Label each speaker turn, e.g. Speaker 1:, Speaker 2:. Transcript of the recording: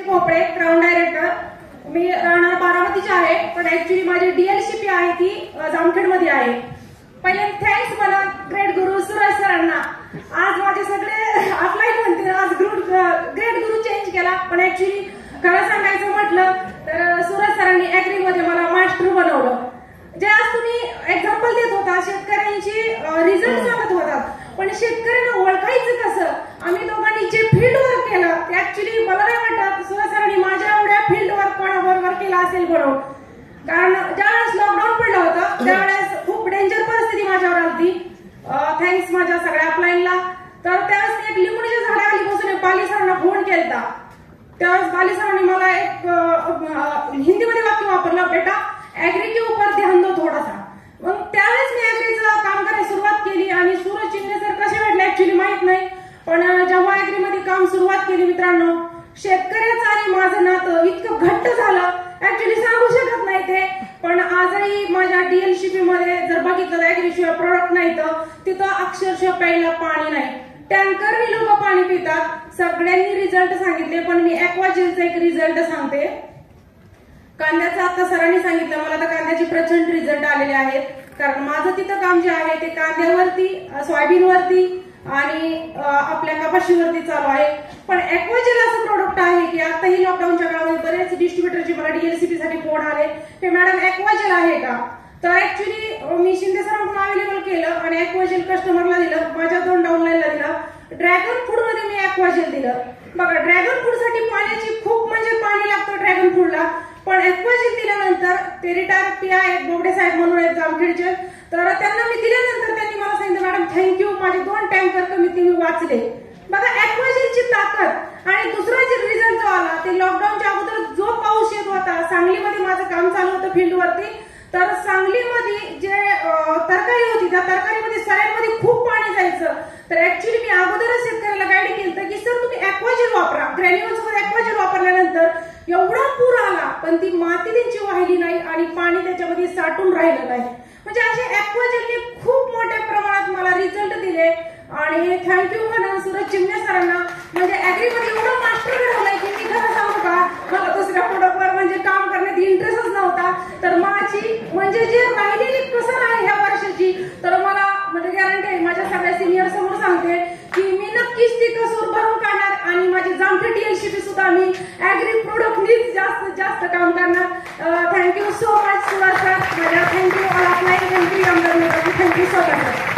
Speaker 1: भोपळे crown director. मी राहणार बारामतीची आहे, पण ऍक्च्युली माझी डीएलसीपी आहे ती जामखेडमध्ये आहे. पहिले थँक्स मला ग्रेट गुरु सुरज सरांना. आज माझे सगळे ऑफलाईन म्हणते आज ग्रेट गुरु चेंज केला, पण ऍक्च्युली खरं सांगायचं म्हटलं तर सुरज सरांनी ऍग्रीमध्ये मला मास्टर बनवलं. जे आज तुम्ही एक्झाम्पल देत होता शेतकऱ्यांची रिझल्ट सांगत होतात, पण शेतकऱ्यांना ओळखायचं कसं? आम्ही दोघांनी जे फील्ड वर्क केलं ते ऍक्च्युली मला नाही वाटत सुरज सरांनी माझ्या एवढ्या फील्ड वर्क कोणाबरोबर केला असेल म्हणून. कारण ज्यावेळेस लॉकडाऊन पडलं होतं त्यावेळेस खूप डेंजर परिस्थिती माझ्यावर आली. थँक्स माझ्या सगळ्या अपलाईनला. तर त्यावेळेस मी एक लिंबूच्या झाडाखाली बसून पाली सरांना फोन केला. त्यावेळेस पाली सरांनी मला एक हिंदीमध्ये वाक्य वापरलं, बेटा ऍग्री के ऊपर ध्यान दो थोडासा. मग त्यावेळेस मी ऍग्रीचं काम करायला सुरुवात केली आणि सूरज चिंदे सर कसे भेटले ऍक्च्युली माहित नाही, पण जेव्हा ऍग्रीमध्ये काम सुरुवात केली मित्रांनो, शेतकऱ्याचं आणि माझं नातं इतकं घट्ट झालं ऍक्च्युली सांगू शकत नाही ते. पण आजही माझ्या डीएलसीपी मध्ये जर बघितलं ऍग्रीशिवाय प्रोडक्ट नाही तर तिथं अक्षरशः प्यायला पाणी नाही. टँकरनी लोक पाणी पितात. सगळ्यांनी रिझल्ट सांगितले, पण मी ॲक्वाजेलचा एक रिझल्ट सांगते. कांद्याचं आता सरांनी सांगितलं मला तर कांद्याचे प्रचंड रिझल्ट आलेले आहेत. कारण माझं तिथं काम जे आहे ते कांद्यावरती, सोयाबीनवरती आणि आपल्या कपाशीवरती चालू आहे. पण ॲक्वाजेल असं प्रोडक्ट आहे की आताही लॉकडाऊनच्या काळामध्ये बरेच डिस्ट्रीब्युटरचे मला डीएलसीपी साठी फोन आले की मॅडम ॲक्वाजेल आहे का? तर ऍक्च्युली मी शिंदे सरांकडून अवेलेबल केलं आणि ॲक्वाजेल कस्टमरला दिलं. माझ्या 2 डाऊनलाईनला दिलं. ड्रॅगन फ्रूट मध्ये मी ॲक्वाजेल दिलं. बघा ड्रॅगन फ्रूट साठी पाण्याची खूप म्हणजे पाणी लागतं ड्रॅगन फ्रूटला, पण ॲक्वाजेल दिल्यानंतर ते रिटायर पी आहे बोबडे साहेब म्हणून आहेत जामखेडचे, तर त्यांना मी दिल्यानंतर त्यांनी मला सांगितलं मॅडम थँक्यू, माझे 2 टँकर कमीत कमी वाचले. बघा ॲक्वाजेलची ताकद. आणि दुसरा जे रिझल्ट जो आला ते लॉकडाऊनच्या अगोदर जो पाऊस येत होता, सांगलीमध्ये माझं काम चालू होतं फील्डवरती, तर सांगलीमध्ये जे तरकारी होती त्या तरकारीमध्ये सऱ्यांमध्ये खूप पाणी जायचं. तर ऍक्च्युली मी अगोदरच शेतकऱ्याला गाईड केलं की सर तुम्ही ॲक्वाजेल वापरा. ग्रॅन्युअल सोबत ॲक्वाजेल वापरल्यानंतर एवढा पूर आला पण ती माती त्यांची वाहिली नाही आणि पाणी त्याच्यामध्ये साठून राहिलं नाही. म्हणजे असे ॲक्वाजेलने खूप मोठ्या प्रमाणात मला रिझल्ट दिले. आणि थँक्यू म्हणून सुरज चिमणे सरांना. म्हणजे ऍग्रीमध्ये एवढं मास्टर घडवलंय की मी खरं सांगू का, मला दुसऱ्या प्रोडक्टवर म्हणजे काम करण्यात इंटरेस्टच नव्हता. तर माझी म्हणजे जे राहिलेली कसर आहे ह्या वर्षाची, तर मला म्हणजे गॅरंटी आहे माझ्या सगळ्या सिनियर समोर सांगते की मी नक्कीच ती कसर भरून काढणार आणि माझी जामखेड डीएलसीपी सुद्धा मी ऍग्री प्रोडक्टनीच जास्तीत जास्त काम करणार. Thank you so much Suraj sir. माझ्या thank you all offline, thank you younger, thank you so much.